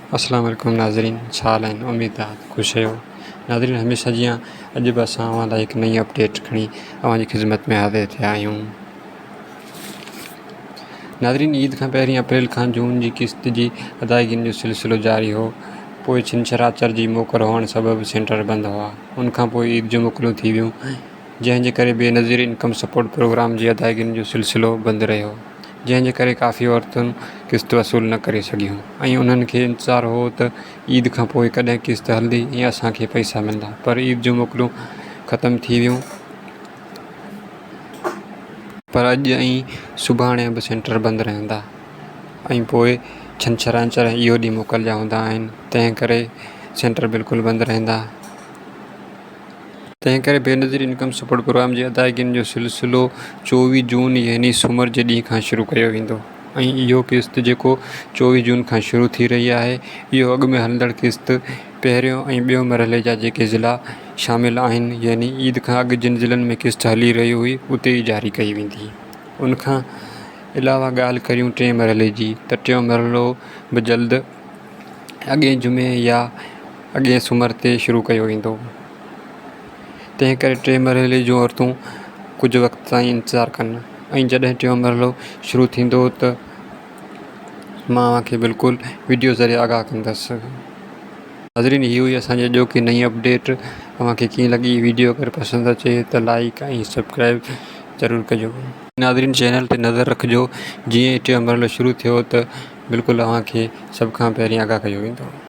अस्सलाम वालेकुम नाज़रीन, छा हाल आहिनि? उम्मीद आहे ख़ुशि आहियो। नाज़रीन, हमेशह जीअं अॼु बि असां अव्हां लाइ हिकु नई अपडेट खणी अव्हांजी ख़िदमत में हाज़िर थिया आहियूं। नाज़रीन, ईद खां पहिरीं अप्रैल खां जून जी क़िस्त जी अदायगियुनि जो सिलसिलो जारी हो। पोइ छंछरु जी मोकल हुअण सबबि सेंटर बंदि हुआ। उन खां पोइ ईद जूं मोकलूं थी वियूं, जंहिंजे करे बेनज़ीर इनकम सपोर्ट प्रोग्राम जी अदायगियुनि जो सिलसिलो बंदि रहियो, जंहिंजे करे काफ़ी औरतूं क़िस्त वसूल न करे सघियूं ऐं उन्हनि खे इंतज़ारु हो त ईद खां पोइ कॾहिं क़िस्त हलंदी ऐं असांखे पैसा मिलंदा। पर ईद जूं मोकलूं ख़तमु थी वियूं, पर अॼु ऐं सुभाणे बि सेंटर बंदि रहंदा ऐं पोइ छंछरु इहो ॾींहुं मोकल जा हूंदा आहिनि, तंहिं करे सेंटर बिल्कुलु बंदि रहंदा। तंहिं करे बेनज़ीर इनकम सपोर्ट प्रोग्राम जी अदायगियुनि जो सिलसिलो 24 जून यानी सूमर जे ॾींहं खां शुरू कयो वेंदो ऐं इहो क़िस्त जेको 24 जून खां शुरू थी रही आहे, इहो अॻु में हलंदड़ क़िस्त पहिरियों ऐं ॿियों मरहले जा जेके ज़िला शामिलु आहिनि, यानी ईद खां अॻु जिन ज़िलनि में क़िस्त हली रही हुई उते ई जारी कई वेंदी। उनखां अलावा ॻाल्हि करियूं टें मरहले जी, त टियों मरहलो बि जल्द अॻिए जुमे या अॻिए सूमर ते शुरू कयो वेंदो। तंहिं करे टे मरहले जूं औरतूं कुझु वक़्त ताईं इंतज़ारु कनि ऐं जॾहिं टियों मरहलो शुरू थींदो त मां अव्हांखे बिल्कुलु वीडियो ज़रिए आगाह कंदसि। नाज़रीन, इहो हुई असांजी अॼोकी नई अपडेट। अव्हांखे कीअं लॻी वीडियो? अगरि पसंदि अचे त लाइक ऐं सब्सक्राइब ज़रूरु कजो। नाज़रीन, चैनल ते नज़र रखिजो, जीअं टियों मरहलो शुरू थियो त बिल्कुलु अव्हांखे सभ खां पहिरीं आगाह कयो वेंदो।